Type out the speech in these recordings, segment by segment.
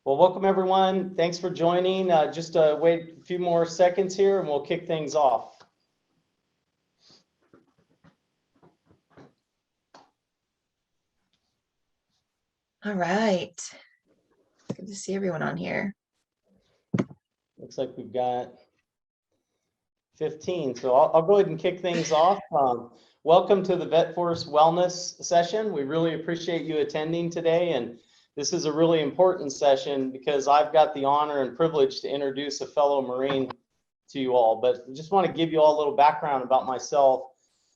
Well, welcome everyone. Thanks for joining. Just wait a few more seconds here and we'll kick things off. All right. Good to see everyone on here. Looks like we've got 15. So I'll go ahead and kick things off. Welcome to the Vetforce Wellness session. We really appreciate you attending today. And this is a really important session because I've got the honor and privilege to introduce a fellow Marine to you all. But I just want to give you all a little background about myself.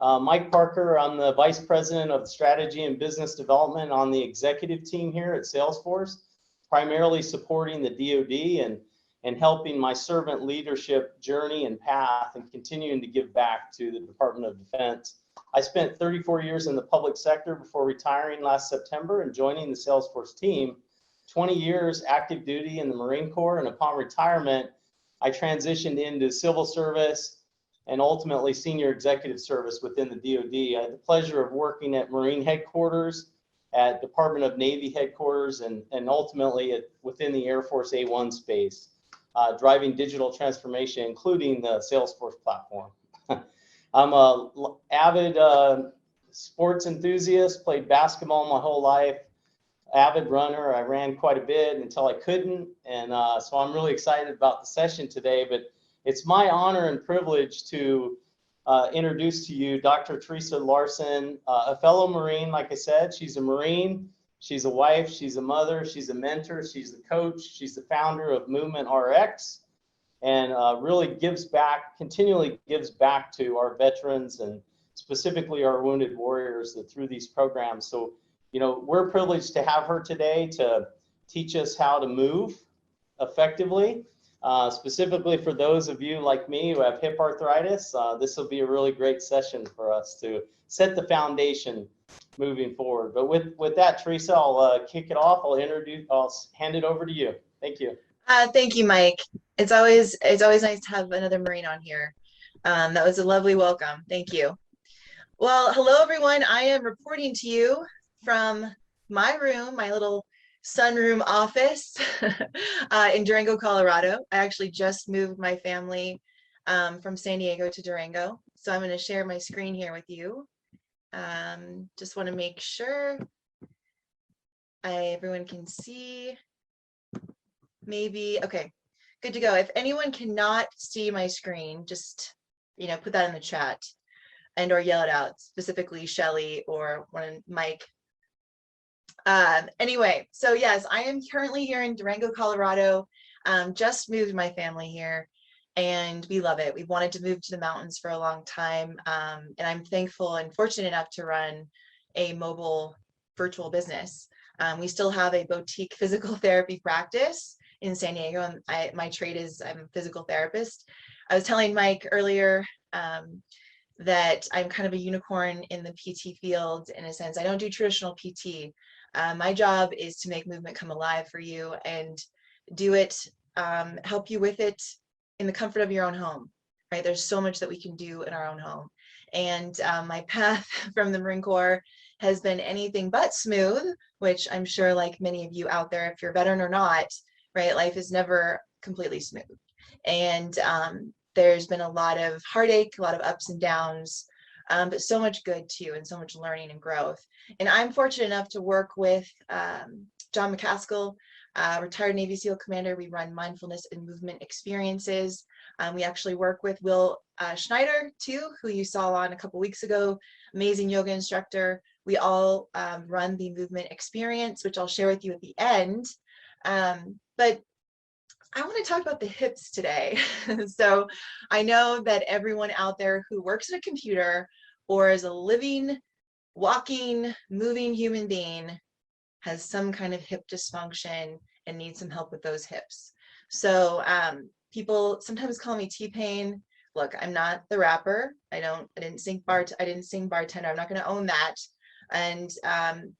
Mike Parker, I'm the Vice President of Strategy and Business Development on the executive team here at Salesforce, primarily supporting the DoD and helping my servant leadership journey and path and continuing to give back to the Department of Defense. I spent 34 years in the public sector before retiring last September and joining the Salesforce team, 20 years active duty in the Marine Corps, and upon retirement, I transitioned into civil service and ultimately senior executive service within the DoD. I had the pleasure of working at Marine headquarters, at Department of Navy headquarters, and ultimately within the Air Force A1 space, driving digital transformation, including the Salesforce platform. I'm a avid sports enthusiast, played basketball my whole life, avid runner. I ran quite a bit until I couldn't. And so I'm really excited about the session today, but it's my honor and privilege to introduce to you Dr. Theresa Larson, a fellow Marine. Like I said, she's a Marine, she's a wife, she's a mother, she's a mentor, she's a coach, she's the founder of Movement RX, and really gives back, continually gives back to our veterans and specifically our wounded warriors through these programs. So, you know, we're privileged to have her today to teach us how to move effectively. Specifically for those of you like me who have hip arthritis, this will be a really great session for us to set the foundation moving forward. But with that, Theresa, I'll kick it off. I'll hand it over to you. Thank you. Thank you, Mike. It's always nice to have another Marine on here. That was a lovely welcome. Thank you. Well, hello everyone. I am reporting to you from my room, my little sunroom office in Durango, Colorado. I actually just moved my family from San Diego to Durango. So I'm going to share my screen here with you. Just want to make sure everyone can see. Maybe, okay, good to go. If anyone cannot see my screen, just, you know, put that in the chat and or yell it out, specifically Shelly or Mike. Anyway, so yes, I am currently here in Durango, Colorado. Just moved my family here and we love it. We wanted to move to the mountains for a long time. And I'm thankful and fortunate enough to run a mobile virtual business. We still have a boutique physical therapy practice in San Diego, and my trade is I'm a physical therapist. I was telling Mike earlier that I'm kind of a unicorn in the PT field in a sense. I don't do traditional PT. My job is to make movement come alive for you and do it, help you with it in the comfort of your own home, right? There's so much that we can do in our own home. And my path from the Marine Corps has been anything but smooth, which I'm sure like many of you out there, if you're a veteran or not, right? Life is never completely smooth. And there's been a lot of heartache, a lot of ups and downs, but so much good too, and so much learning and growth. And I'm fortunate enough to work with John McCaskill, retired Navy SEAL commander. We run mindfulness and movement experiences. We actually work with Will Schneider too, who you saw on a couple weeks ago, amazing yoga instructor. We all run the movement experience, which I'll share with you at the end. But I want to talk about the hips today. So I know that everyone out there who works at a computer or is a living, walking, moving human being has some kind of hip dysfunction and needs some help with those hips. So people sometimes call me T-Pain. Look, I'm not the rapper. I didn't sing bartender. I'm not going to own that. And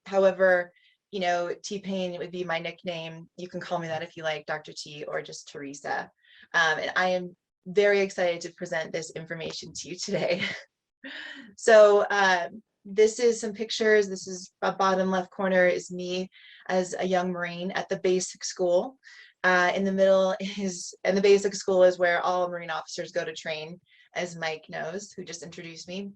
however, you know, T-Pain would be my nickname. You can call me that if you like, Dr. T, or just Theresa. And I am very excited to present this information to you today. So this is some pictures. This is bottom left corner is me as a young Marine at the basic school. In the middle is, and the basic school is where all Marine officers go to train, as Mike knows, who just introduced me.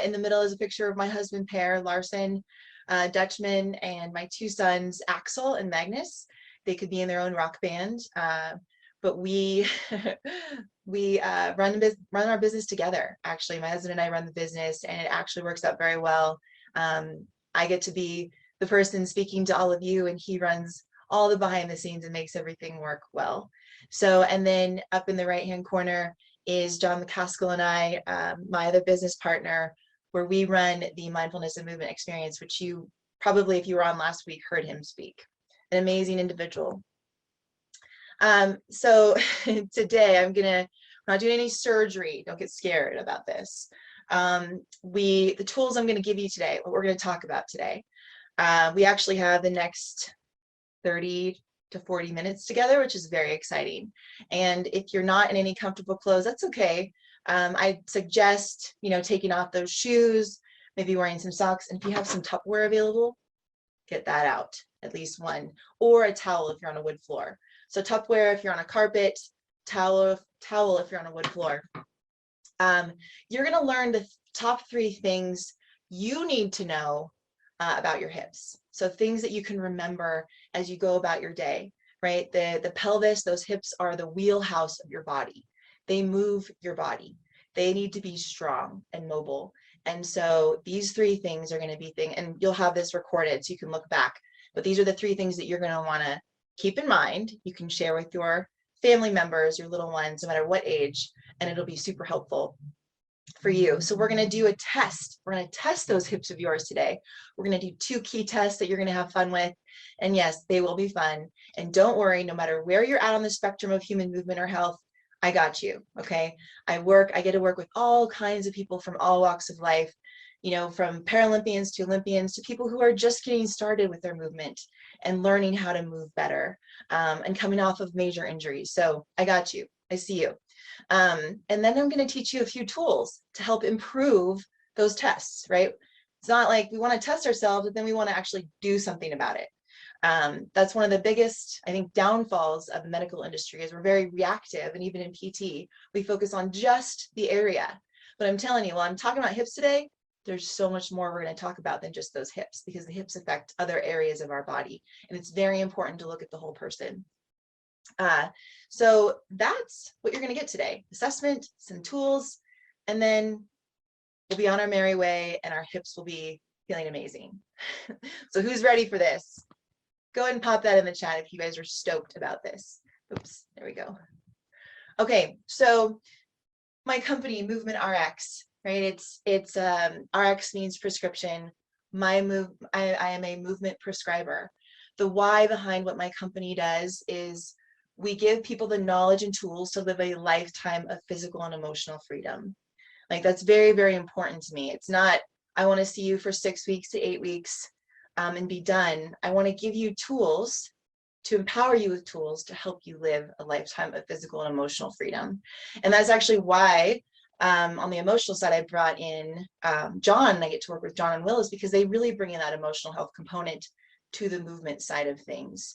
In the middle is a picture of my husband pair, Larson, Dutchman, and my two sons, Axel and Magnus. They could be in their own rock band, but we run our business together. Actually, my husband and I run the business, and it actually works out very well. I get to be the person speaking to all of you, and he runs all the behind the scenes and makes everything work well. So, and then up in the right hand corner is John McCaskill and I, my other business partner, where we run the mindfulness and movement experience, which you probably, if you were on last week, heard him speak. An amazing individual. So today we're not doing any surgery. Don't get scared about this. The tools I'm going to give you today, what we're going to talk about today, we actually have the next 30 to 40 minutes together, which is very exciting. And if you're not in any comfortable clothes, that's okay. I suggest, taking off those shoes, maybe wearing some socks. And if you have some Tupperware available, get that out, at least one, or a towel if you're on a wood floor. So Tupperware if you're on a carpet, towel if you're on a wood floor. You're going to learn the top 3 things you need to know about your hips. So things that you can remember as you go about your day, right? The pelvis, those hips are the wheelhouse of your body. They move your body. They need to be strong and mobile. And so these 3 things are going to be and you'll have this recorded so you can look back. But these are the 3 things that you're going to want to keep in mind. You can share with your family members, your little ones, no matter what age, and it'll be super helpful for you. So we're going to do a test. We're going to test those hips of yours today. We're going to do 2 key tests that you're going to have fun with. And yes, they will be fun. And don't worry, no matter where you're at on the spectrum of human movement or health, I got you. Okay. I get to work with all kinds of people from all walks of life, from Paralympians to Olympians to people who are just getting started with their movement and learning how to move better, and coming off of major injuries. So I got you. I see you. And then I'm going to teach you a few tools to help improve those tests, right? It's not like we want to test ourselves, but then we want to actually do something about it. That's one of the biggest, I think, downfalls of the medical industry is we're very reactive. And even in PT, we focus on just the area. But I'm telling you, while I'm talking about hips today, there's so much more we're going to talk about than just those hips, because the hips affect other areas of our body. And it's very important to look at the whole person. So that's what you're going to get today: assessment, some tools, and then we'll be on our merry way and our hips will be feeling amazing. So who's ready for this? Go ahead and pop that in the chat if you guys are stoked about this. Oops, there we go. Okay, so my company, Movement RX, right? It's RX means prescription. I am a movement prescriber. The why behind what my company does is we give people the knowledge and tools to live a lifetime of physical and emotional freedom. Like, that's very, very important to me. It's not, I want to see you for 6 weeks to 8 weeks and be done. I want to give you tools, to empower you with tools to help you live a lifetime of physical and emotional freedom. And that's actually why on the emotional side, I brought in John. I get to work with John and Willis because they really bring in that emotional health component to the movement side of things.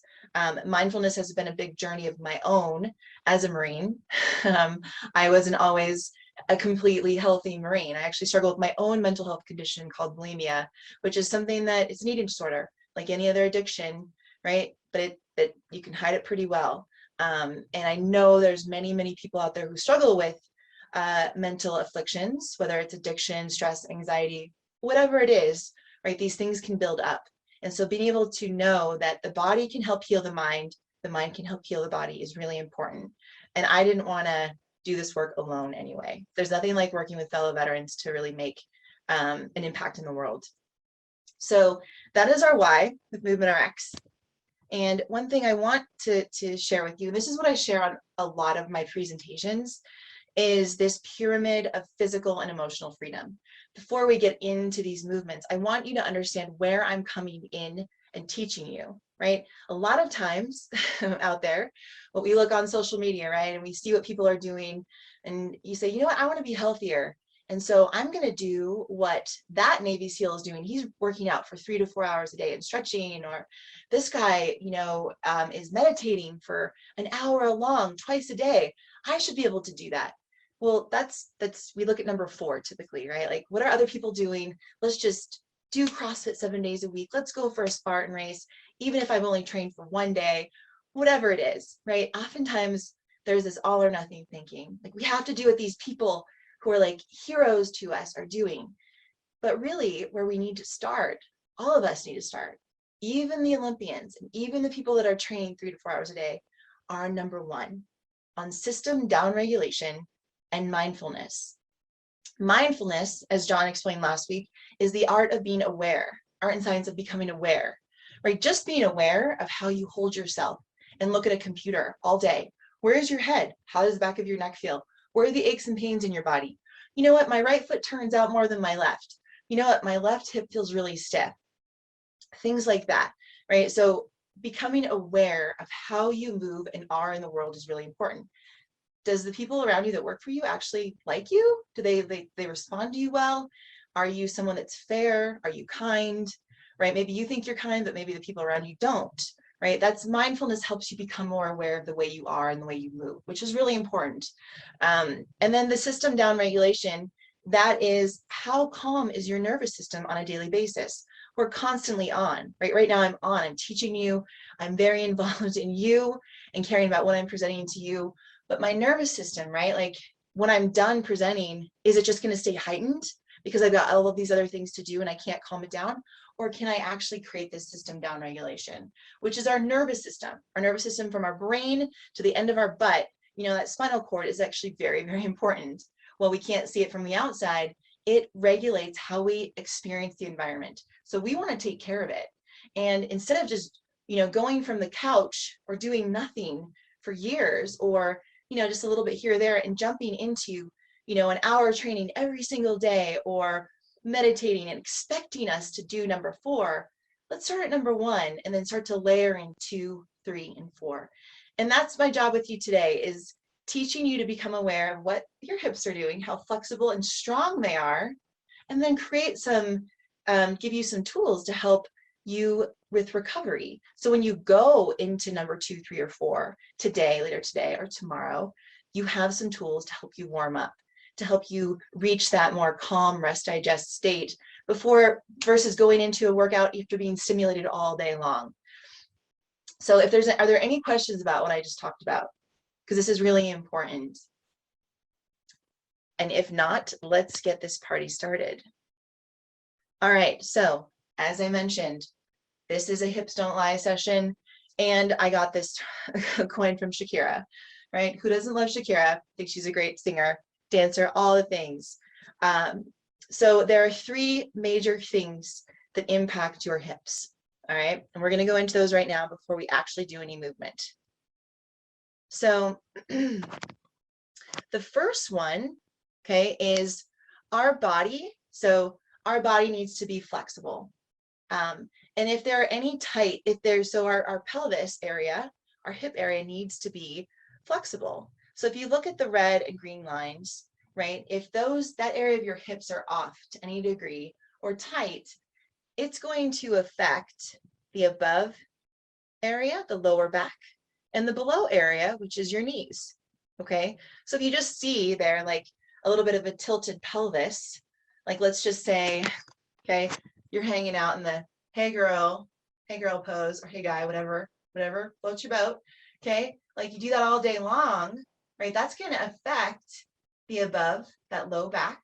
Mindfulness has been a big journey of my own as a Marine. I wasn't always a completely healthy Marine. I actually struggled with my own mental health condition called bulimia, which is something that it's an eating disorder, like any other addiction, right? But you can hide it pretty well. And I know there's many, many people out there who struggle with mental afflictions, whether it's addiction, stress, anxiety, whatever it is, right? These things can build up. And so being able to know that the body can help heal the mind can help heal the body is really important. And I didn't want to do this work alone anyway. There's nothing like working with fellow veterans to really make an impact in the world. So that is our why with Movement RX. And one thing I want to share with you, and this is what I share on a lot of my presentations, is this pyramid of physical and emotional freedom. Before we get into these movements, I want you to understand where I'm coming in and teaching you, right? A lot of times out there, what we look on social media, right, and we see what people are doing, and you say, you know what, I want to be healthier. And so I'm going to do what that Navy SEAL is doing. He's working out for 3 to 4 hours a day and stretching, or this guy, is meditating for an hour long twice a day. I should be able to do that. Well, we look at number 4 typically, right? Like, what are other people doing? Let's just do CrossFit 7 days a week. Let's go for a Spartan race, even if I've only trained for 1 day, whatever it is, right? Oftentimes there's this all or nothing thinking. Like, we have to do what these people who are like heroes to us are doing. But really, where we need to start, all of us need to start, even the Olympians and even the people that are training 3 to 4 hours a day, are number 1 on system downregulation and mindfulness. Mindfulness, as John explained last week, is the art of being aware, art and science of becoming aware, right? Just being aware of how you hold yourself and look at a computer all day. Where is your head? How does the back of your neck feel? Where are the aches and pains in your body? You know what? My right foot turns out more than my left. You know what? My left hip feels really stiff. Things like that, right? So becoming aware of how you move and are in the world is really important. Does the people around you that work for you actually like you? Do they respond to you well? Are you someone that's fair? Are you kind, right? Maybe you think you're kind, but maybe the people around you don't, right? That's mindfulness helps you become more aware of the way you are and the way you move, which is really important. And then the system down regulation, that is how calm is your nervous system on a daily basis. We're constantly on, right? Right now I'm on, I'm teaching you, I'm very involved in you and caring about what I'm presenting to you. But my nervous system, right? Like, when I'm done presenting, is it just going to stay heightened because I've got all of these other things to do and I can't calm it down? Or can I actually create this system down regulation, which is our nervous system from our brain to the end of our butt? That spinal cord is actually very, very important. While we can't see it from the outside, it regulates how we experience the environment. So we want to take care of it. And instead of just, going from the couch or doing nothing for years, or just a little bit here or there, and jumping into, an hour training every single day, or meditating and expecting us to do number 4, let's start at number 1 and then start to layer in 2, 3, and 4. And that's my job with you today, is teaching you to become aware of what your hips are doing, how flexible and strong they are, and then give you some tools to help you with recovery. So when you go into number 2, 3, or 4 later today or tomorrow, you have some tools to help you warm up, to help you reach that more calm, rest, digest state versus going into a workout after being stimulated all day long. So are there any questions about what I just talked about? Because this is really important. And if not, let's get this party started. All right, so as I mentioned, this is a Hips Don't Lie session, and I got this coin from Shakira, right? Who doesn't love Shakira? I think she's a great singer, dancer, all the things. So there are 3 major things that impact your hips, all right? And we're gonna go into those right now before we actually do any movement. So the first one, okay, is our body. So our body needs to be flexible. And if there are any our pelvis area, our hip area needs to be flexible. So if you look at the red and green lines, right, if that area of your hips are off to any degree or tight, it's going to affect the above area, the lower back, and the below area, which is your knees. Okay, so if you just see there like a little bit of a tilted pelvis, like let's just say, okay, you're hanging out in the hey girl pose, or hey guy, whatever floats your boat. Okay, like you do that all day long, right? That's going to affect the above, that low back,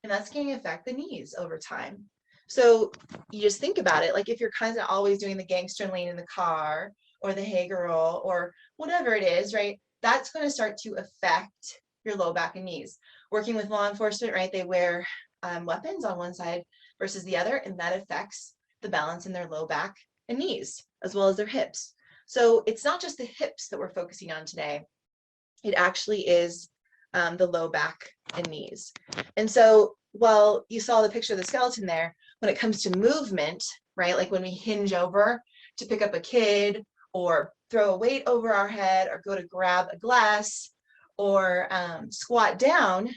and that's going to affect the knees over time. So you just think about it, like if you're kind of always doing the gangster lean in the car, or the hey girl, or whatever it is, right? That's going to start to affect your low back and knees. Working with law enforcement, right? They wear weapons on one side versus the other, and that affects the balance in their low back and knees, as well as their hips. So it's not just the hips that we're focusing on today. It actually is the low back and knees. And so while you saw the picture of the skeleton there, when it comes to movement, right? Like when we hinge over to pick up a kid, or throw a weight over our head, or go to grab a glass, or squat down,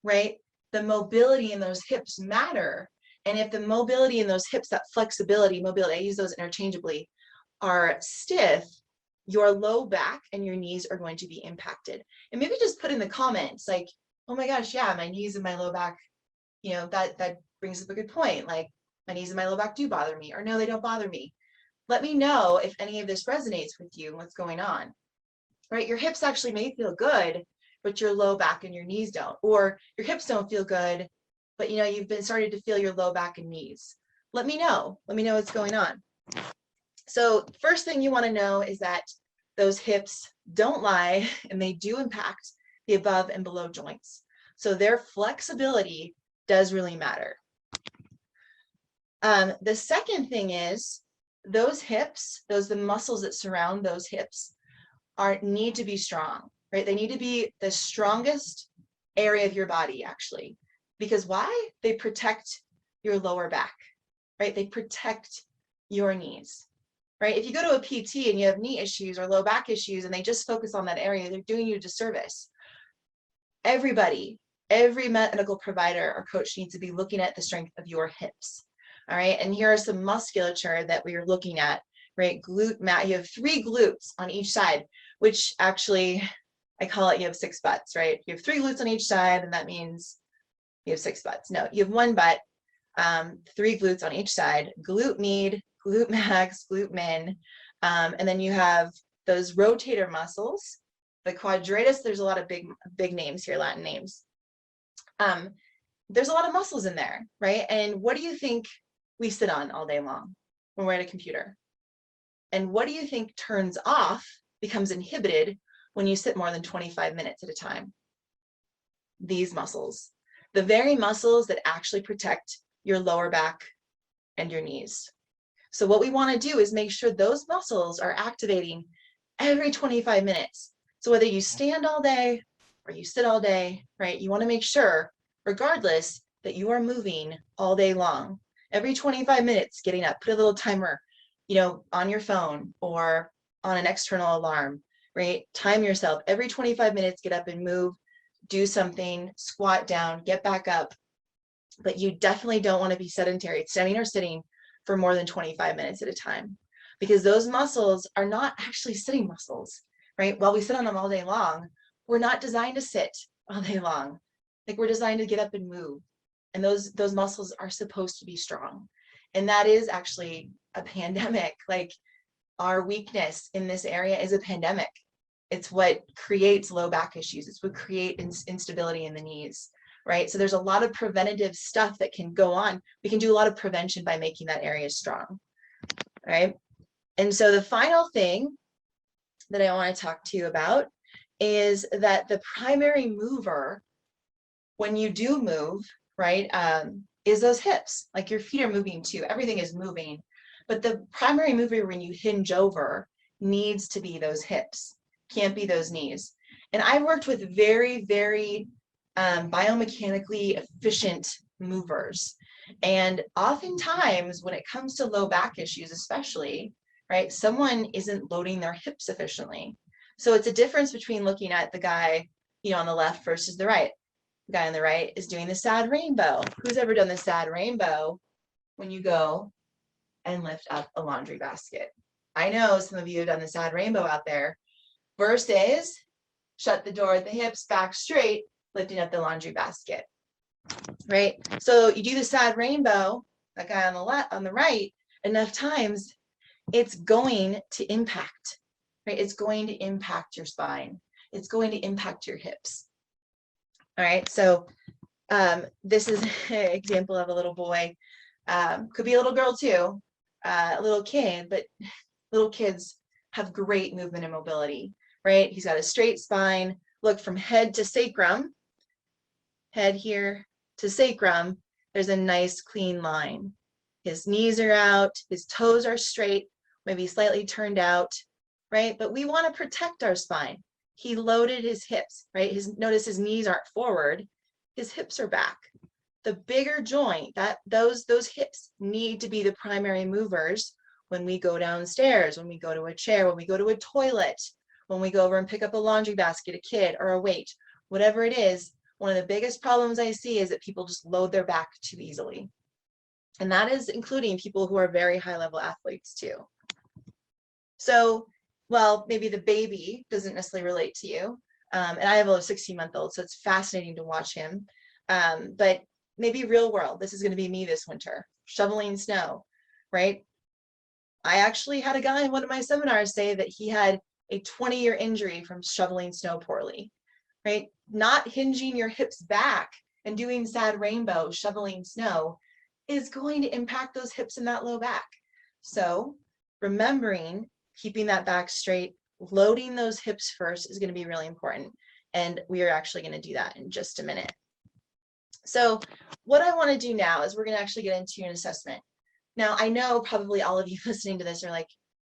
right? the mobility in those hips matter. And if the mobility in those hips, that flexibility, mobility, I use those interchangeably, are stiff, your low back and your knees are going to be impacted. And maybe just put in the comments like, oh my gosh, yeah, my knees and my low back, that brings up a good point. Like, my knees and my low back do bother me, or no, they don't bother me. Let me know if any of this resonates with you and what's going on, right? Your hips actually may feel good, but your low back and your knees don't, or your hips don't feel good, but you've been starting to feel your low back and knees. Let me know what's going on. So first thing you want to know is that those hips don't lie and they do impact the above and below joints. So their flexibility does really matter. The second thing is those hips, the muscles that surround those hips need to be strong, right? They need to be the strongest area of your body, actually. Because why? They protect your lower back, right? They protect your knees, right? If you go to a PT and you have knee issues or low back issues and they just focus on that area, they're doing you a disservice. Everybody, every medical provider or coach needs to be looking at the strength of your hips. All right. And here are some musculature that we are looking at, right? Glute mat. You have 3 glutes on each side, which actually I call it, you have 6 butts, right? You have 3 glutes on each side, and that means you have 6 butts. No, you have 1 butt, 3 glutes on each side, glute med, glute max, glute min. And then you have those rotator muscles, the quadratus. There's a lot of big names here, Latin names. There's a lot of muscles in there, right? And what do you think we sit on all day long when we're at a computer? And what do you think turns off, becomes inhibited when you sit more than 25 minutes at a time? These muscles, the very muscles that actually protect your lower back and your knees. So what we want to do is make sure those muscles are activating every 25 minutes. So whether you stand all day or you sit all day, right? You want to make sure, regardless, that you are moving all day long. Every 25 minutes, getting up, put a little timer, on your phone or on an external alarm, right? Time yourself. Every 25 minutes, get up and move, do something, squat down, get back up. But you definitely don't want to be sedentary, standing or sitting for more than 25 minutes at a time, because those muscles are not actually sitting muscles, right? While we sit on them all day long, we're not designed to sit all day long. Like, we're designed to get up and move. And those muscles are supposed to be strong. And that is actually a pandemic. Like, our weakness in this area is a pandemic. It's what creates low back issues. It's what creates instability in the knees, right? So there's a lot of preventative stuff that can go on. We can do a lot of prevention by making that area strong, right? And so the final thing that I want to talk to you about is that the primary mover, when you do move, right, is those hips. Like, your feet are moving too. Everything is moving. But the primary mover when you hinge over needs to be those hips. Can't be those knees. And I've worked with very, very biomechanically efficient movers. And oftentimes when it comes to low back issues, especially, right, someone isn't loading their hips efficiently. So it's a difference between looking at the guy, on the left versus the right. The guy on the right is doing the sad rainbow. Who's ever done the sad rainbow when you go and lift up a laundry basket? I know some of you have done the sad rainbow out there, versus shut the door at the hips, back straight, lifting up the laundry basket, right? So you do the sad rainbow, that guy on the left, on the right, enough times, it's going to impact, right? It's going to impact your spine. It's going to impact your hips. All right, so this is an example of a little boy. Could be a little girl too, a little kid, but little kids have great movement and mobility, right? He's got a straight spine. Look, from head to sacrum, head here to sacrum, there's a nice clean line. His knees are out, his toes are straight, maybe slightly turned out, right? But we want to protect our spine. He loaded his hips, right? Notice his knees aren't forward, his hips are back. The bigger joint, those hips need to be the primary movers when we go downstairs, when we go to a chair, when we go to a toilet, when we go over and pick up a laundry basket, a kid, or a weight, whatever it is. One of the biggest problems I see is that people just load their back too easily. And that is including people who are very high level athletes too. So, well, maybe the baby doesn't necessarily relate to you. And I have a 16-month-old, so it's fascinating to watch him. But maybe real world, this is going to be me this winter, shoveling snow, right? I actually had a guy in one of my seminars say that he had a 20-year injury from shoveling snow poorly, right? Not hinging your hips back and doing sad rainbow, shoveling snow is going to impact those hips and that low back. So remembering, keeping that back straight, loading those hips first is going to be really important. And we are actually going to do that in just a minute. So what I want to do now is we're going to actually get into an assessment. Now, I know probably all of you listening to this are like,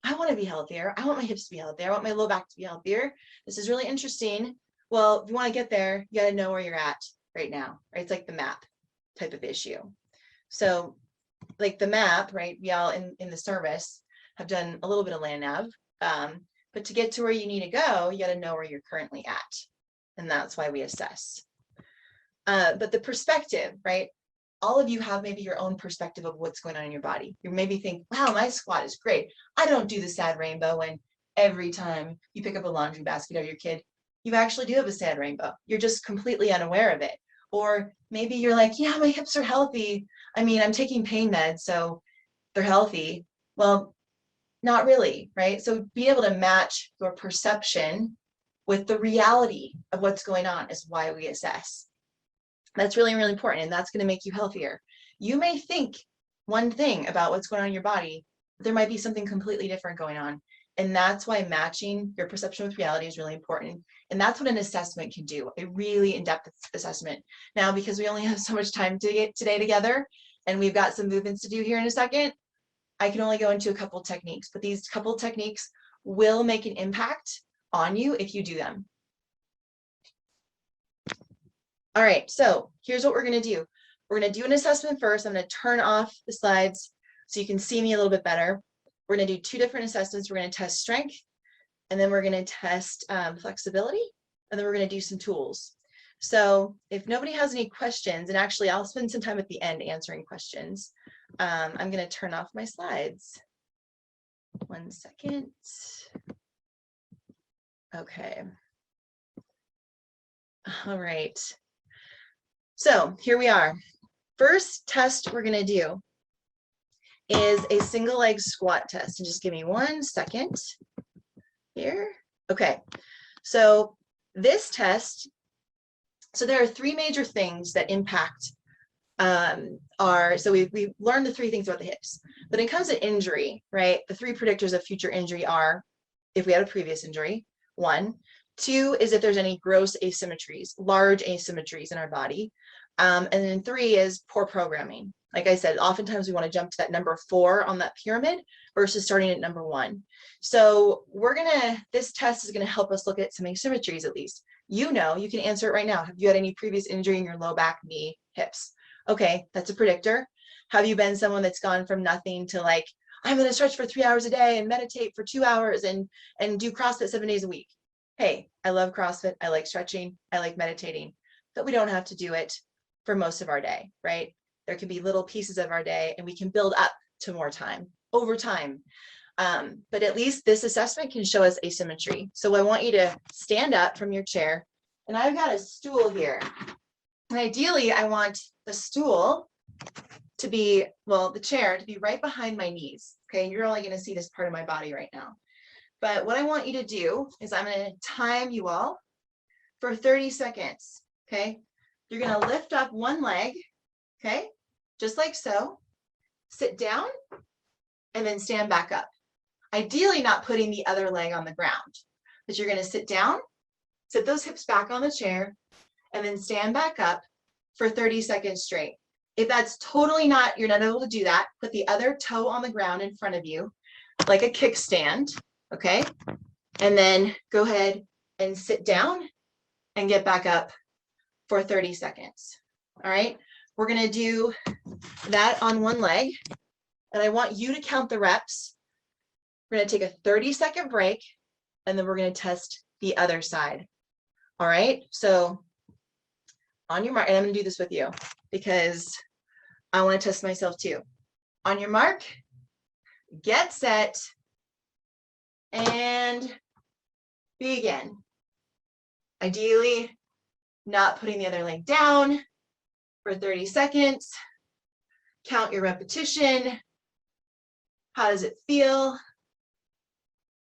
I want to be healthier. I want my hips to be healthier. I want my low back to be healthier. This is really interesting. Well, if you want to get there, you got to know where you're at right now, right? It's like the map type of issue. So like the map, right? We all in the service have done a little bit of land nav, but to get to where you need to go, you got to know where you're currently at. And that's why we assess. But the perspective, right? All of you have maybe your own perspective of what's going on in your body. You maybe think, wow, my squat is great. I don't do the sad rainbow when every time you pick up a laundry basket of your kid, you actually do have a sad rainbow. You're just completely unaware of it. Or maybe you're like, yeah, my hips are healthy. I mean, I'm taking pain meds, so they're healthy. Well, not really, right? So being able to match your perception with the reality of what's going on is why we assess. That's really, really important, and that's going to make you healthier. You may think one thing about what's going on in your body, but there might be something completely different going on. And that's why matching your perception with reality is really important. And that's what an assessment can do, a really in-depth assessment. Now, because we only have so much time to get today together, and we've got some movements to do here in a second, I can only go into a couple techniques, but these couple techniques will make an impact on you if you do them. All right, so here's what we're going to do. We're going to do an assessment first. I'm going to turn off the slides so you can see me a little bit better. We're going to do two different assessments. We're going to test strength, and then we're going to test flexibility, and then we're going to do some tools. So if nobody has any questions, and actually I'll spend some time at the end answering questions, I'm going to turn off my slides. 1 second. Okay. All right. So here we are. First test we're going to do is a single leg squat test. And just give me 1 second here. Okay. So this test, so there are three major things that impact so we've learned the three things about the hips. But when it comes to injury, right, the three predictors of future injury are if we had a previous injury, 1. 2 is if there's any gross asymmetries, large asymmetries in our body. And then 3 is poor programming. Like I said, oftentimes we want to jump to that number 4 on that pyramid versus starting at number 1. So this test is going to help us look at some asymmetries at least. You can answer it right now. Have you had any previous injury in your low back, knee, hips? Okay, that's a predictor. Have you been someone that's gone from nothing to like, I'm going to stretch for 3 hours a day and meditate for 2 hours and do CrossFit 7 days a week? Hey, I love CrossFit. I like stretching. I like meditating, but we don't have to do it for most of our day, right? There can be little pieces of our day and we can build up to more time over time. But at least this assessment can show us asymmetry. So I want you to stand up from your chair, and I've got a stool here. And ideally I want the stool to be, the chair to be right behind my knees. Okay, you're only going to see this part of my body right now. But what I want you to do is I'm going to time you all for 30 seconds. Okay, you're going to lift up one leg. Okay, just like so. Sit down and then stand back up. Ideally not putting the other leg on the ground, but you're going to sit down, sit those hips back on the chair, and then stand back up for 30 seconds straight. If that's totally not, you're not able to do that, put the other toe on the ground in front of you, like a kickstand, okay? And then go ahead and sit down and get back up for 30 seconds, all right? We're gonna do that on one leg, and I want you to count the reps. We're gonna take a 30-second break, and then we're gonna test the other side, all right? So On your mark, and I'm gonna do this with you because I want to test myself too. On your mark, get set, and begin. Ideally, not putting the other leg down for 30 seconds. Count your repetition. How does it feel?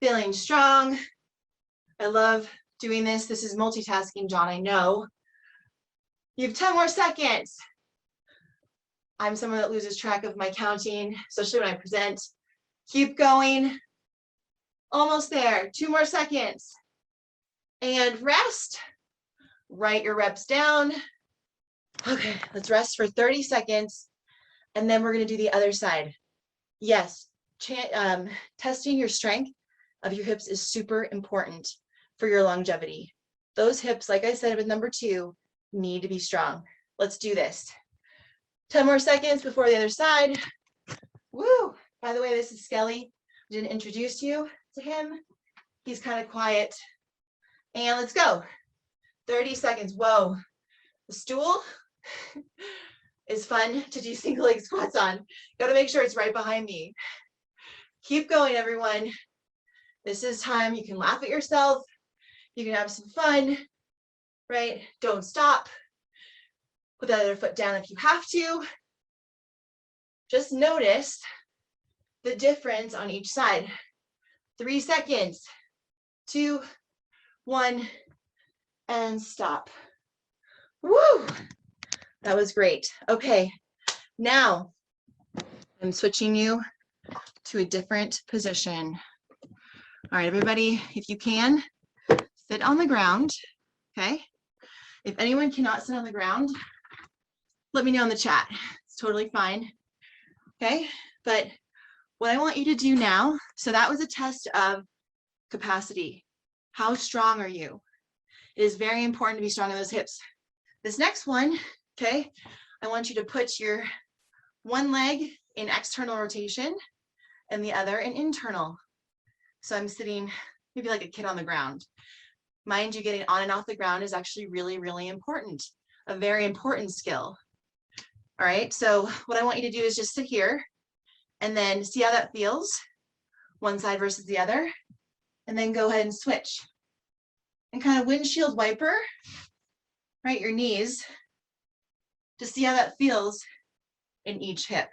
Feeling strong. I love doing this. This is multitasking, John, I know. You have 10 more seconds. I'm someone that loses track of my counting, especially when I present. Keep going. Almost there. 2 more seconds. And rest. Write your reps down. Okay, let's rest for 30 seconds. And then we're going to do the other side. Yes, testing your strength of your hips is super important for your longevity. Those hips, like I said with number 2, need to be strong. Let's do this. 10 more seconds before the other side. Woo! By the way, this is Skelly. I didn't introduce you to him. He's kind of quiet. And let's go. 30 seconds. Whoa. The stool is fun to do single leg squats on. Got to make sure it's right behind me. Keep going, everyone. This is time you can laugh at yourself. You can have some fun, right? Don't stop. Put that other foot down if you have to. Just notice the difference on each side. 3 seconds, 2, 1, and stop. Woo! That was great. Okay, now I'm switching you to a different position. All right, everybody, if you can, sit on the ground, okay? If anyone cannot sit on the ground, let me know in the chat. It's totally fine, okay? But what I want you to do now, so that was a test of capacity. How strong are you? It is very important to be strong in those hips. This next one, okay, I want you to put your one leg in external rotation and the other in internal. So I'm sitting maybe like a kid on the ground. Mind you, getting on and off the ground is actually really, really important, a very important skill. All right, so what I want you to do is just sit here and then see how that feels, one side versus the other, and then go ahead and switch. And kind of windshield wiper, right, your knees, to see how that feels in each hip.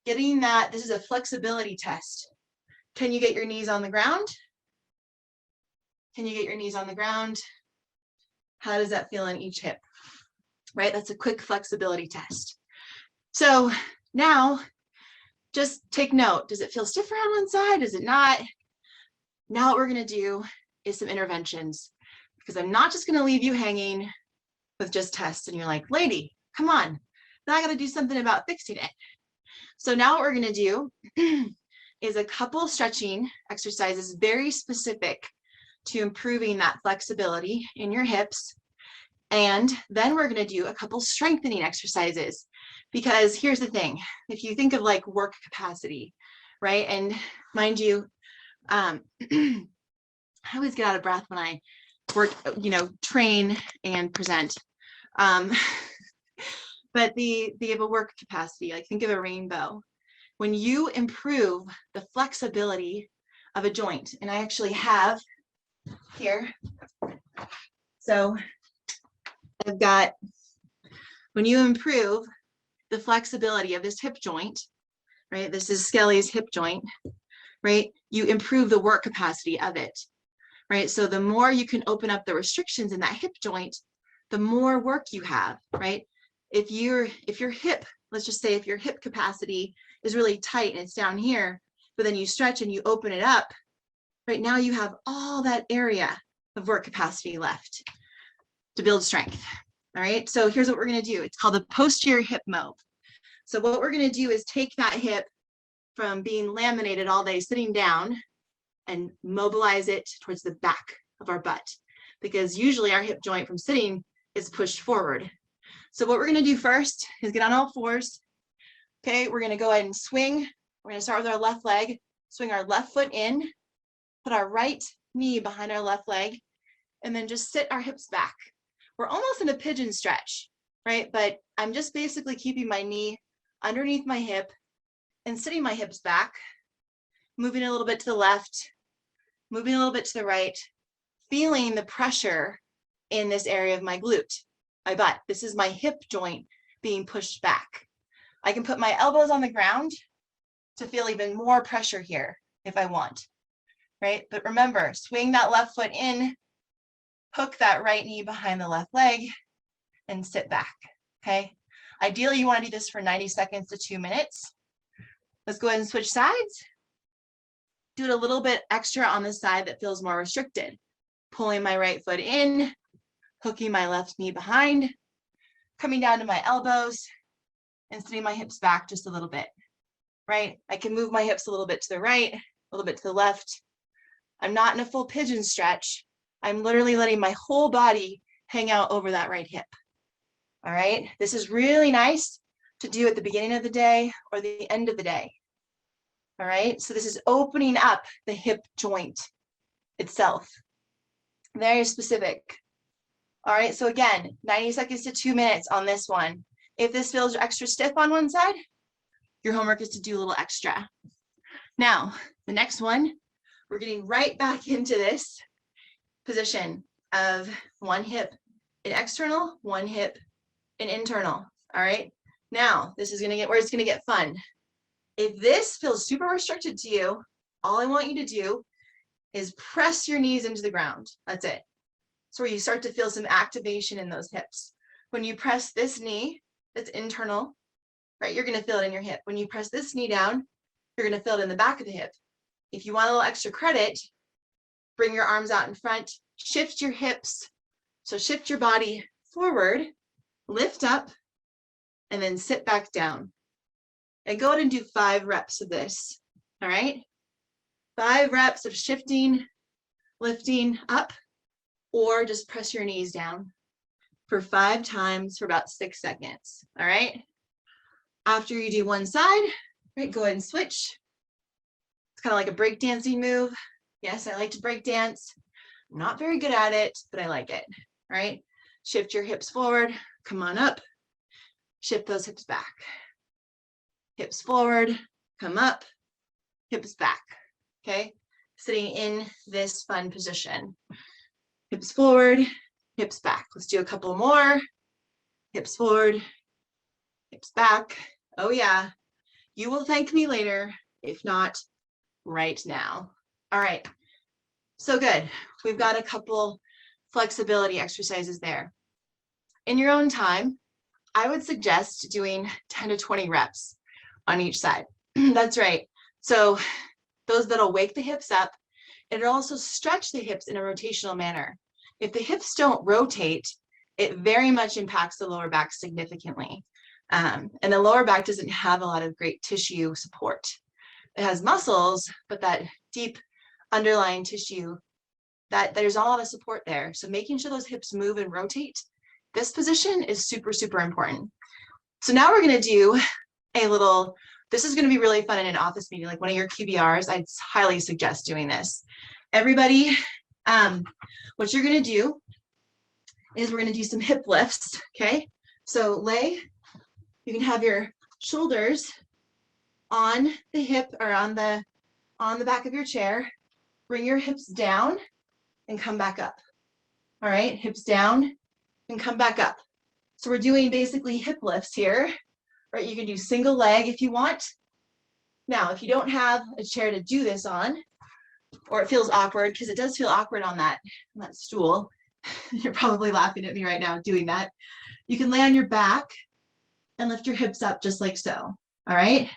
Getting that, this is a flexibility test. Can you get your knees on the ground? Can you get your knees on the ground? How does that feel in each hip? Right, that's a quick flexibility test. So now, just take note. Does it feel stiffer on one side? Does it not? Now what we're gonna do is some interventions, because I'm not just gonna leave you hanging with just tests and you're like, lady, come on, now I gotta do something about fixing it. So now what we're gonna do is a couple stretching exercises very specific to improving that flexibility in your hips. And then we're gonna do a couple strengthening exercises, because here's the thing, if you think of like work capacity, right? And mind you, I always get out of breath when I work, train and present. But they have a work capacity, like think of a rainbow. When you improve the flexibility of a joint, and I actually have here, so I've got, when you improve the flexibility of this hip joint, right? This is Skelly's hip joint, right? You improve the work capacity of it, right? So the more you can open up the restrictions in that hip joint, the more work you have, right? If your hip, let's just say if your hip capacity is really tight and it's down here, but then you stretch and you open it up, right now you have all that area of work capacity left to build strength. All right, so here's what we're gonna do. It's called the posterior hip mob. So what we're gonna do is take that hip from being laminated all day, sitting down, and mobilize it towards the back of our butt, because usually our hip joint from sitting is pushed forward. So what we're gonna do first is get on all fours. Okay, we're gonna go ahead and swing. We're gonna start with our left leg, swing our left foot in, put our right knee behind our left leg, and then just sit our hips back. we're almost in a pigeon stretch, right? But I'm just basically keeping my knee underneath my hip and sitting my hips back, moving a little bit to the left, moving a little bit to the right, feeling the pressure in this area of my glute, my butt. This is my hip joint being pushed back. I can put my elbows on the ground to feel even more pressure here if I want, right? But remember, swing that left foot in, hook that right knee behind the left leg, and sit back, okay? Ideally, you want to do this for 90 seconds to 2 minutes. Let's go ahead and switch sides. Do it a little bit extra on the side that feels more restricted. Pulling my right foot in, hooking my left knee behind, coming down to my elbows, and sitting my hips back just a little bit, right? I can move my hips a little bit to the right, a little bit to the left. I'm not in a full pigeon stretch. I'm literally letting my whole body hang out over that right hip. All right, this is really nice to do at the beginning of the day or the end of the day. All right, so this is opening up the hip joint itself. Very specific. All right, so again, 90 seconds to 2 minutes on this one. If this feels extra stiff on one side, your homework is to do a little extra. Now, the next one, we're getting right back into this position of one hip in external, one hip in internal. All right, now this is gonna get where it's gonna get fun. If this feels super restricted to you, all I want you to do is press your knees into the ground. That's it. So where you start to feel some activation in those hips. When you press this knee, that's internal, right? You're gonna feel it in your hip. When you press this knee down, you're gonna feel it in the back of the hip. If you want a little extra credit, bring your arms out in front, shift your hips. So shift your body forward, lift up, and then sit back down. And go ahead and do 5 reps of this, all right? 5 reps of shifting, lifting up, or just press your knees down for 5 times for about 6 seconds, all right? After you do one side, right, go ahead and switch. It's kind of like a breakdancing move. Yes, I like to break dance. I'm not very good at it, but I like it, all right? Shift your hips forward, come on up, shift those hips back. Hips forward, come up, hips back, okay? Sitting in this fun position. Hips forward, hips back. Let's do a couple more. Hips forward, hips back. Oh yeah, you will thank me later, if not right now. All right, so good. We've got a couple flexibility exercises there. In your own time, I would suggest doing 10 to 20 reps on each side. That's right. So those that'll wake the hips up, and it'll also stretch the hips in a rotational manner. If the hips don't rotate, it very much impacts the lower back significantly. And the lower back doesn't have a lot of great tissue support. It has muscles, but that deep underlying tissue, that there's not a lot of support there. So making sure those hips move and rotate, this position is super, super important. So now we're gonna do a little, this is going to be really fun in an office meeting, like one of your QBRs. I'd highly suggest doing this. Everybody, what you're going to do is we're going to do some hip lifts, okay? So you can have your shoulders on the hip or on the back of your chair. Bring your hips down and come back up. All right, hips down and come back up. So we're doing basically hip lifts here. Right, you can do single leg if you want. Now, if you don't have a chair to do this on, or it feels awkward, because it does feel awkward on that stool, you're probably laughing at me right now doing that. You can lay on your back and lift your hips up just like so, all right?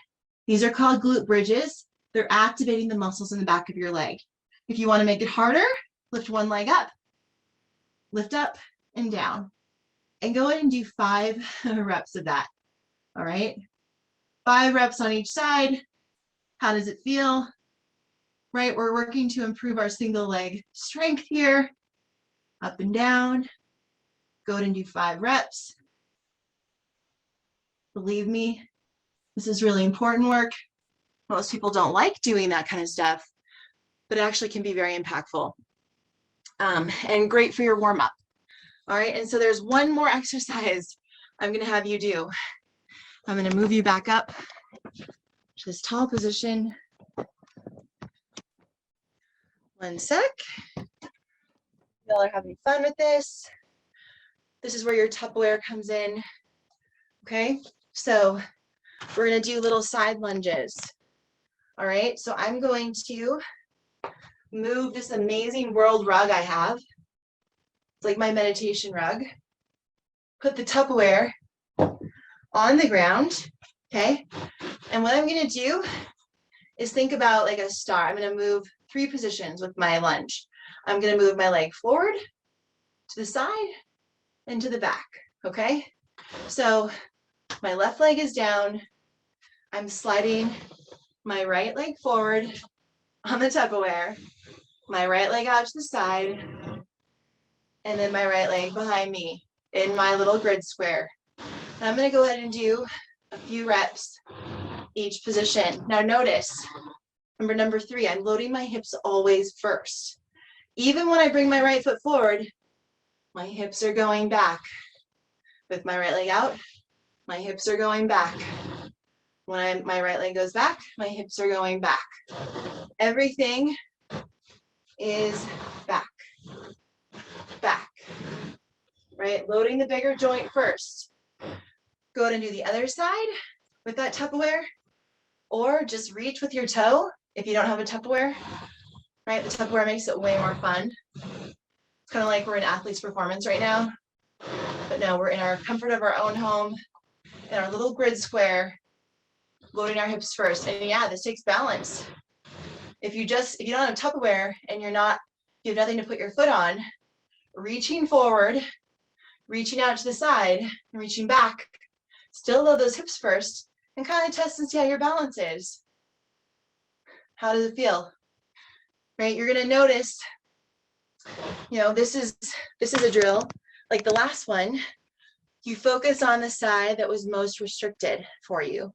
These are called glute bridges. They're activating the muscles in the back of your leg. If you want to make it harder, lift one leg up, lift up and down, and go ahead and do 5 reps of that. All right, 5 reps on each side. How does it feel? Right, we're working to improve our single leg strength here. Up and down. Go ahead and do 5 reps. Believe me, this is really important work. Most people don't like doing that kind of stuff, but it actually can be very impactful and great for your warm-up. All right, and so there's one more exercise I'm gonna have you do. I'm gonna move you back up to this tall position. One sec. Y'all are having fun with this. This is where your Tupperware comes in. Okay, so we're gonna do little side lunges. All right, so I'm going to move this amazing world rug I have. It's like my meditation rug. Put the Tupperware on the ground, okay? And what I'm gonna do is think about like a star. I'm gonna move 3 positions with my lunge. I'm gonna move my leg forward, to the side, and to the back, okay? So my left leg is down. I'm sliding my right leg forward on the Tupperware, my right leg out to the side, and then my right leg behind me in my little grid square. And I'm gonna go ahead and do a few reps each position. Now notice, number 3, I'm loading my hips always first. Even when I bring my right foot forward, my hips are going back. With my right leg out, my hips are going back. When my right leg goes back, my hips are going back. Everything is back, back, right? Loading the bigger joint first. Go ahead and do the other side with that Tupperware, or just reach with your toe if you don't have a Tupperware, right? The Tupperware makes it way more fun. It's kind of like we're in athlete's performance right now, but no, we're in our comfort of our own home, in our little grid square, loading our hips first. And yeah, this takes balance. If you don't have Tupperware and you have nothing to put your foot on, reaching forward, reaching out to the side, and reaching back, still load those hips first and kind of test and see how your balance is. How does it feel? Right, you're gonna notice, this is a drill. Like the last one, you focus on the side that was most restricted for you,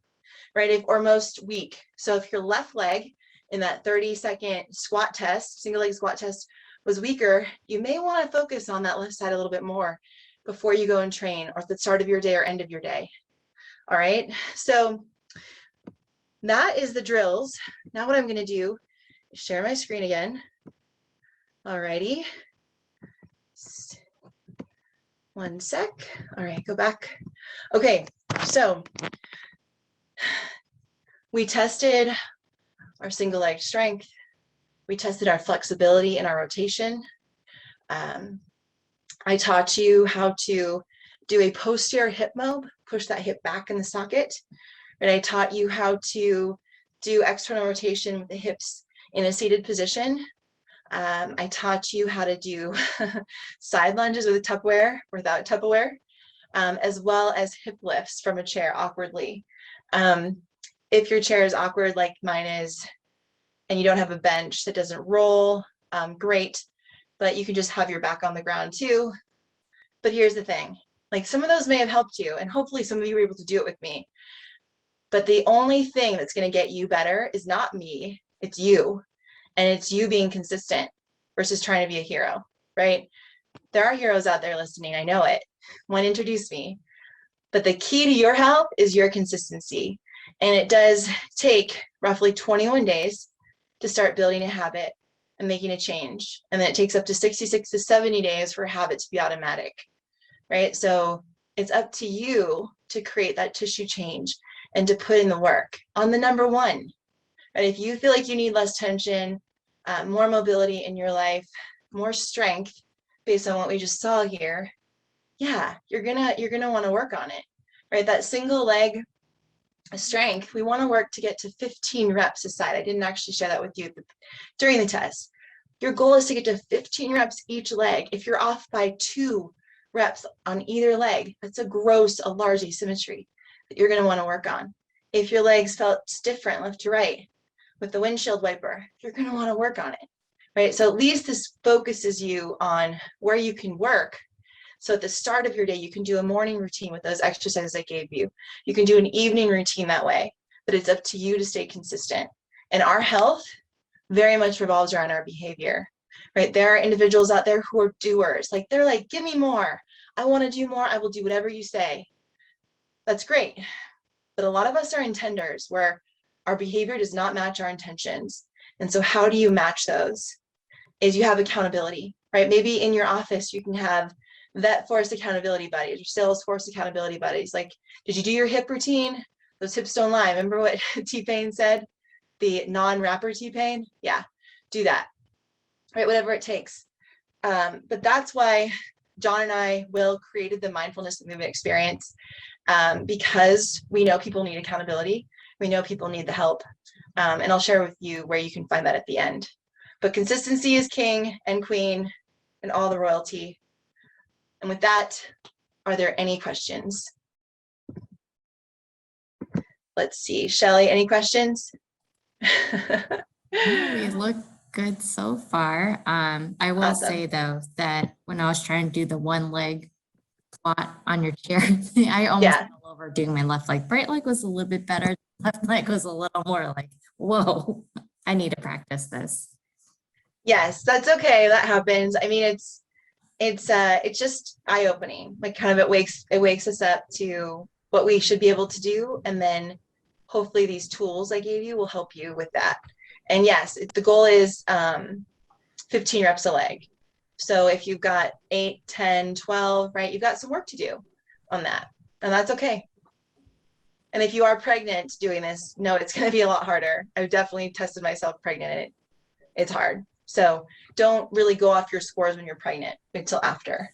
right? Or most weak. So if your left leg in that 30-second squat test, single leg squat test, was weaker, you may want to focus on that left side a little bit more before you go and train, or at the start of your day or end of your day. All right, so that is the drills. Now what I'm going to do is share my screen again. All righty. One sec. All right, go back. Okay, so we tested our single leg strength. We tested our flexibility and our rotation. I taught you how to do a posterior hip mob, push that hip back in the socket. And I taught you how to do external rotation with the hips in a seated position. I taught you how to do side lunges with a Tupperware, without Tupperware, as well as hip lifts from a chair awkwardly. If your chair is awkward like mine is, and you don't have a bench that doesn't roll, great, but you can just have your back on the ground too. But here's the thing, like some of those may have helped you, and hopefully some of you were able to do it with me. But the only thing that's going to get you better is not me, it's you. And it's you being consistent versus trying to be a hero, right? There are heroes out there listening, I know it. One introduced me. But the key to your health is your consistency. And it does take roughly 21 days to start building a habit and making a change. And then it takes up to 66 to 70 days for a habit to be automatic, right? So it's up to you to create that tissue change and to put in the work on the number 1. Right? If you feel like you need less tension, more mobility in your life, more strength based on what we just saw here, yeah, you're gonna want to work on it, right? That single leg strength, we want to work to get to 15 reps a side. I didn't actually share that with you during the test. Your goal is to get to 15 reps each leg. If you're off by 2 reps on either leg, that's a large asymmetry that you're going to want to work on. If your legs felt different left to right with the windshield wiper, you're going to want to work on it, right? So at least this focuses you on where you can work. So at the start of your day, you can do a morning routine with those exercises I gave you. You can do an evening routine that way, but it's up to you to stay consistent. And our health very much revolves around our behavior, right? There are individuals out there who are doers. Like they're like, give me more. I want to do more. I will do whatever you say. That's great. But a lot of us are intenders where our behavior does not match our intentions. And so how do you match those? Is you have accountability, right? Maybe in your office, you can have Vetforce accountability buddies or Salesforce accountability buddies. Like, did you do your hip routine? Those hips don't lie. Remember what T-Pain said? The non-rapper T-Pain? Yeah, do that, right? Whatever it takes. But that's why John and I, Will, created the mindfulness movement experience, because we know people need accountability. We know people need the help. And I'll share with you where you can find that at the end. But consistency is king and queen and all the royalty. And with that, are there any questions? Let's see, Shelly, any questions? We look good so far. I will Awesome. say though, that when I was trying to do the one leg squat on your chair, I almost fell over doing my left leg. Right leg was a little bit better. Left leg was a little more like, whoa, I need to practice this. Yes, that's okay. That happens. I mean, it's just eye-opening. Like kind of it wakes us up to what we should be able to do. And then hopefully these tools I gave you will help you with that. And yes, the goal is 15 reps a leg. So if you've got 8, 10, 12, right, you've got some work to do on that. And that's okay. And if you are pregnant doing this, no, it's going to be a lot harder. I've definitely tested myself pregnant. It's hard. So don't really go off your scores when you're pregnant until after.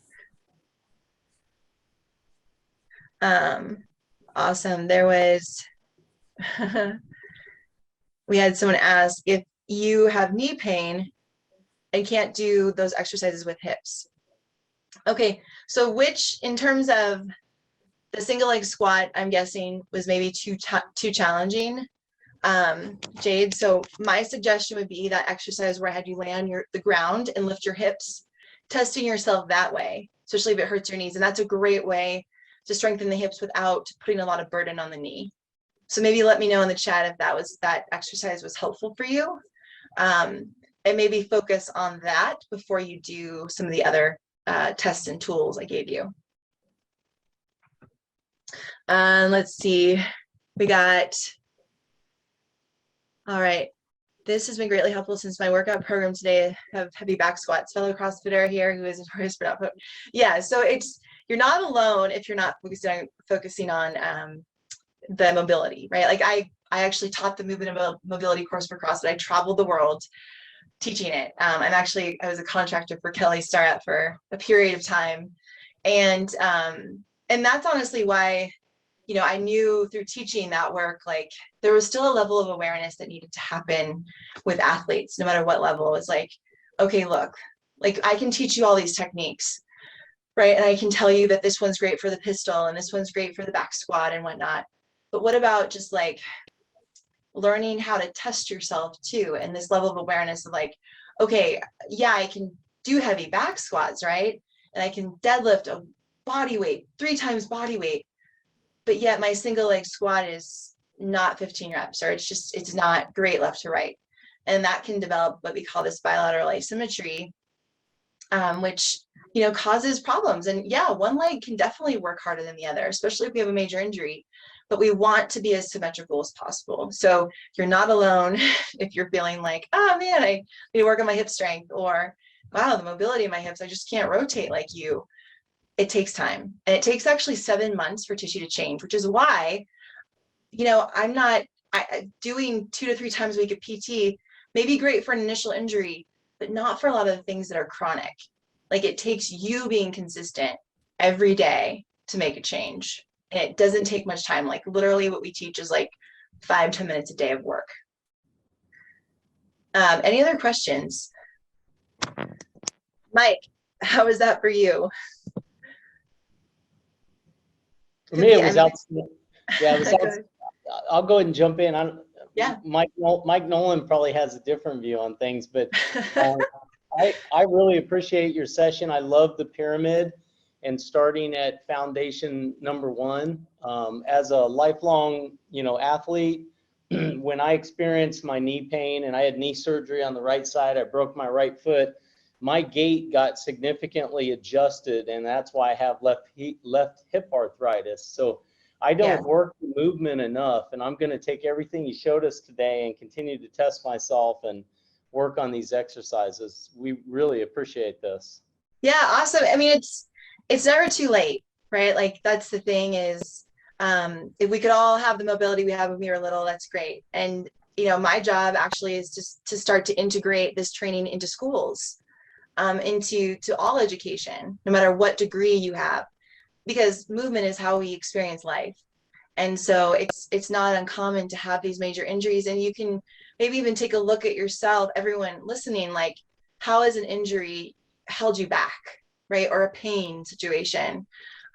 Awesome. There was, we had someone ask if you have knee pain and can't do those exercises with hips. Okay, so which, in terms of the single leg squat, I'm guessing was maybe too challenging. Jade, so my suggestion would be that exercise where I had you lay on the ground and lift your hips, testing yourself that way, especially if it hurts your knees. And that's a great way to strengthen the hips without putting a lot of burden on the knee. So maybe let me know in the chat if that exercise was helpful for you. And maybe focus on that before you do some of the other tests and tools I gave you. Let's see, we got, all right. This has been greatly helpful since my workout program today have heavy back squats. Fellow CrossFitter here who is notorious for output. Yeah, so you're not alone if you're not focusing on the mobility, right? Like I actually taught the movement and mobility course for CrossFit. I traveled the world teaching it. I was a contractor for Kelly Starrett for a period of time. And that's honestly why, you know, I knew through teaching that work, like there was still a level of awareness that needed to happen with athletes, no matter what level. It's like, okay, look, like I can teach you all these techniques, right? And I can tell you that this one's great for the pistol and this one's great for the back squat and whatnot. But what about just like learning how to test yourself too? And this level of awareness of like, okay, yeah, I can do heavy back squats, right? And I can deadlift a body weight, 3 times body weight. But yet my single leg squat is not 15 reps, or it's not great left to right. And that can develop what we call this bilateral asymmetry, which, you know, causes problems. And yeah, one leg can definitely work harder than the other, especially if we have a major injury, but we want to be as symmetrical as possible. So you're not alone if you're feeling like, oh man, I need to work on my hip strength, or wow, the mobility of my hips, I just can't rotate like you. It takes time, and it takes actually 7 months for tissue to change, which is why, you know, I'm not doing 2 to 3 times a week of PT may be great for an initial injury, but not for a lot of the things that are chronic. Like it takes you being consistent every day to make a change. And it doesn't take much time. Like literally what we teach is like 5-10 minutes a day of work. Any other questions? Mike, how is that for you? For me, it was out. Yeah, it was out. I'll go ahead and jump in. Yeah. Mike Nolan probably has a different view on things, but I really appreciate your session. I love the pyramid and starting at foundation number 1. As a lifelong, you know, athlete, when I experienced my knee pain and I had knee surgery on the right side, I broke my right foot. my gait got significantly adjusted, and that's why I have left hip arthritis. So I don't work the movement enough, and I'm going to take everything you showed us today and continue to test myself and work on these exercises. We really appreciate this. Yeah, awesome. I mean, it's never too late, right? Like that's the thing is, if we could all have the mobility we had when we were little, that's great. And you know, my job actually is just to start to integrate this training into schools, into all education, no matter what degree you have, because movement is how we experience life. And so it's not uncommon to have these major injuries, and you can maybe even take a look at yourself, everyone listening, like how has an injury held you back, right? Or a pain situation.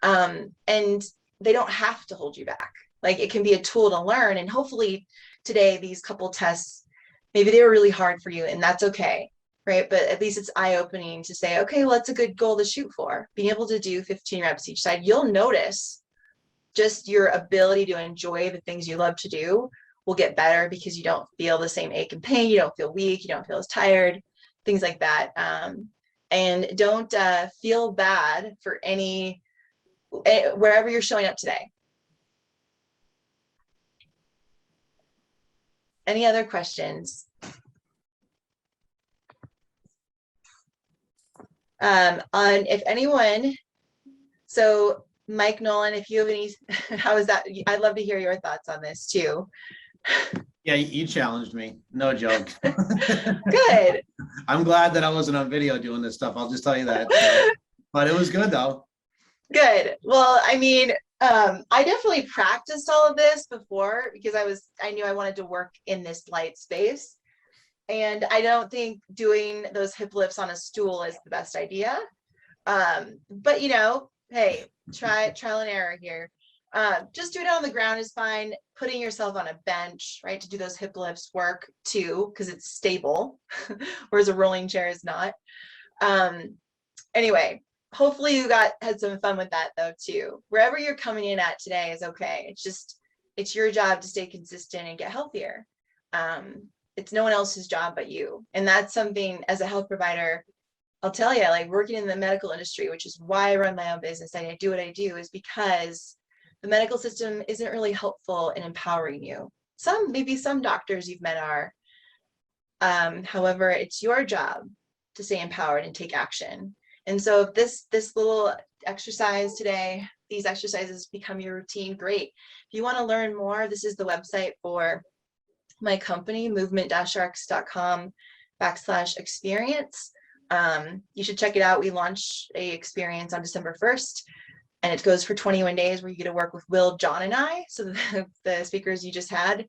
And they don't have to hold you back. Like it can be a tool to learn. And hopefully today, these couple tests, maybe they were really hard for you, and that's okay, right? But at least it's eye-opening to say, okay, well, that's a good goal to shoot for. Being able to do 15 reps each side, you'll notice just your ability to enjoy the things you love to do will get better because you don't feel the same ache and pain. You don't feel weak. You don't feel as tired, things like that. And don't feel bad for wherever you're showing up today. Any other questions? On if anyone, so Mike Nolan, if you have any, how is that? I'd love to hear your thoughts on this too. Yeah, you challenged me. No joke. Good. I'm glad that I wasn't on video doing this stuff. I'll just tell you that. But it was good though. Good. Well, I mean, I definitely practiced all of this before because I knew I wanted to work in this light space. And I don't think doing those hip lifts on a stool is the best idea. But you know, hey, trial and error here. Just do it on the ground is fine. Putting yourself on a bench, right, to do those hip lifts work too, because it's stable, whereas a rolling chair is not. Anyway, hopefully you had some fun with that though too. Wherever you're coming in at today is okay. It's your job to stay consistent and get healthier. It's no one else's job but you. And that's something as a health provider, I'll tell you, like working in the medical industry, which is why I run my own business and I do what I do, is because the medical system isn't really helpful in empowering you. Maybe some doctors you've met are. However, it's your job to stay empowered and take action. And so if this little exercise today, these exercises become your routine, great. If you want to learn more, this is the website for my company, movement-rx.com/experience. You should check it out. We launched a experience on December 1st, and it goes for 21 days where you get to work with Will, John, and I, so the speakers you just had.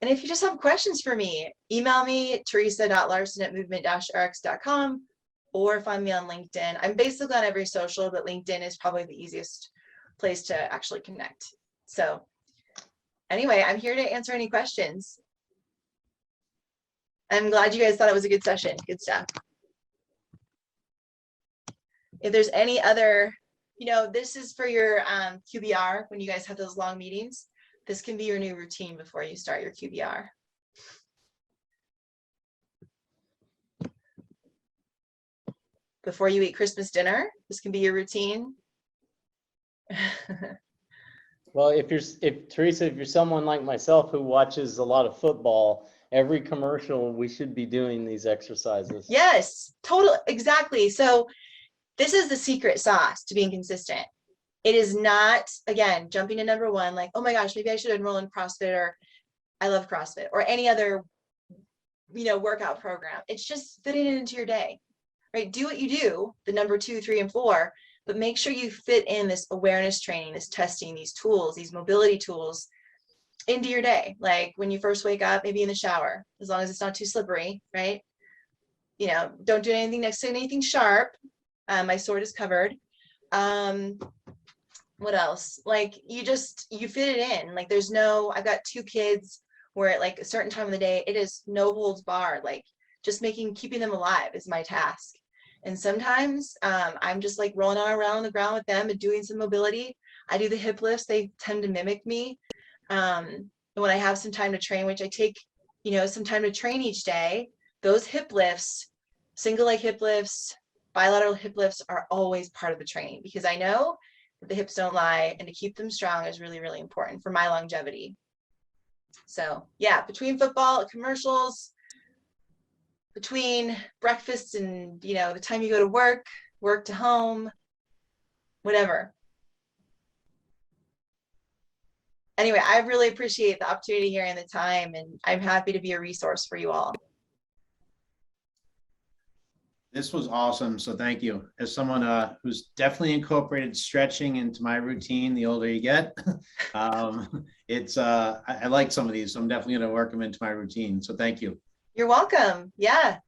And if you just have questions for me, email me, Theresa.Larson@movement-rx.com, or find me on LinkedIn. I'm basically on every social, but LinkedIn is probably the easiest place to actually connect. So anyway, I'm here to answer any questions. I'm glad you guys thought it was a good session. Good stuff. If there's any other, you know, this is for your QBR when you guys have those long meetings. This can be your new routine before you start your QBR. Before you eat Christmas dinner, this can be your routine. Well, if Theresa, if you're someone like myself who watches a lot of football, every commercial, we should be doing these exercises. Yes, totally, exactly. So this is the secret sauce to being consistent. It is not, again, jumping to number one, like, oh my gosh, maybe I should enroll in CrossFit, or I love CrossFit, or any other, you know, workout program. It's just fitting it into your day, right? Do what you do, the number 2, 3, and 4, but make sure you fit in this awareness training, this testing, these tools, these mobility tools into your day. Like when you first wake up, maybe in the shower, as long as it's not too slippery, right? You know, don't do anything next to anything sharp. My sword is covered. What else? Like you fit it in. Like I've got 2 kids where at like a certain time of the day, it is no holds barred. Like just keeping them alive is my task. And sometimes I'm just like rolling around on the ground with them and doing some mobility. I do the hip lifts. They tend to mimic me. And when I have some time to train, which I take, you know, some time to train each day, those hip lifts single leg hip lifts, bilateral hip lifts are always part of the training, because I know that the hips don't lie, and to keep them strong is really, really important for my longevity. So yeah, between football, commercials, between breakfast and, you know, the time you go to work, work to home, whatever. Anyway, I really appreciate the opportunity here and the time, and I'm happy to be a resource for you all. This was awesome. So thank you. As someone who's definitely incorporated stretching into my routine, the older you get, I like some of these. So I'm definitely going to work them into my routine. So thank you. You're welcome. Yeah.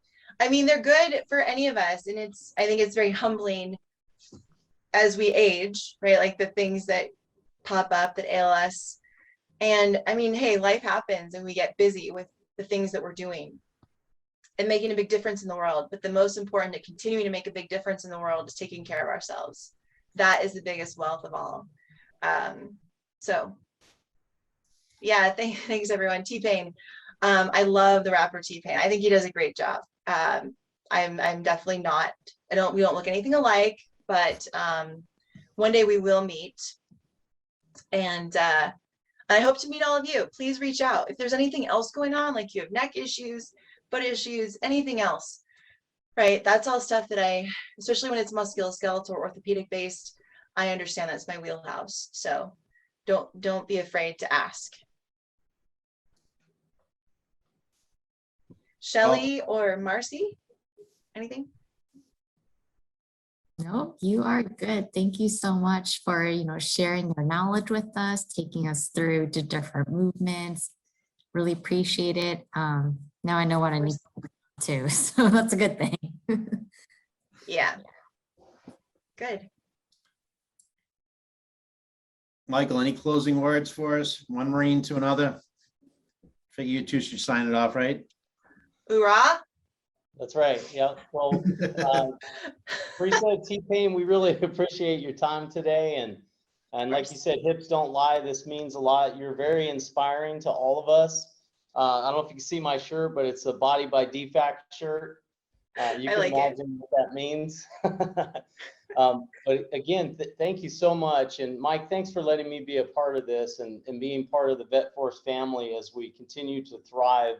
I mean, they're good for any of us. And I think it's very humbling as we age, right? Like the things that pop up that ail us. And I mean, hey, life happens and we get busy with the things that we're doing and making a big difference in the world. But the most important to continuing to make a big difference in the world is taking care of ourselves. That is the biggest wealth of all. So yeah, thanks everyone. T-Pain. I love the rapper T-Pain. I think he does a great job. I'm definitely not, we don't look anything alike, but one day we will meet. And I hope to meet all of you. Please reach out. If there's anything else going on, like you have neck issues, foot issues, anything else, right? That's all stuff that especially when it's musculoskeletal or orthopedic based, I understand that's my wheelhouse. So don't be afraid to ask. Shelly or Marcy, anything? No, you are good. Thank you so much for, sharing your knowledge with us, taking us through the different movements. Really appreciate it. Now I know what I need to do, so that's a good thing. Yeah. Good. Michael, any closing words for us? One Marine to another. Figure you two should sign it off, right? Hoorah. That's right. Yeah. Well, Theresa, T-Pain, we really appreciate your time today. And like you said, hips don't lie. This means a lot. You're very inspiring to all of us. I don't know if you can see my shirt, but it's a Body by Defact shirt. You can imagine what that means. But again, thank you so much. And Mike, thanks for letting me be a part of this and being part of the Vetforce family as we continue to thrive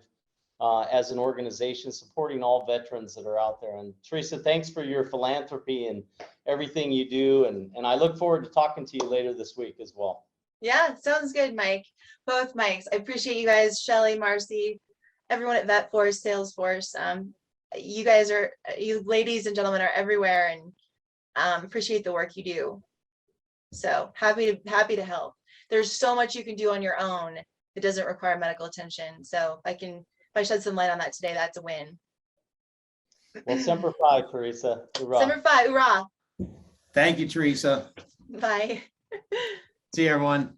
as an organization, supporting all veterans that are out there. And Theresa, thanks for your philanthropy and everything you do. And I look forward to talking to you later this week as well. Yeah, sounds good, Mike. Both Mikes. I appreciate you guys, Shelly, Marcy, everyone at Vetforce, Salesforce. You ladies and gentlemen are everywhere, and appreciate the work you do. So happy to help. There's so much you can do on your own that doesn't require medical attention. So if I shed some light on that today, that's a win. Well, Semper Fi, Theresa. Hoorah. Semper Fi, hoorah. Thank you, Theresa. Bye. See you, everyone.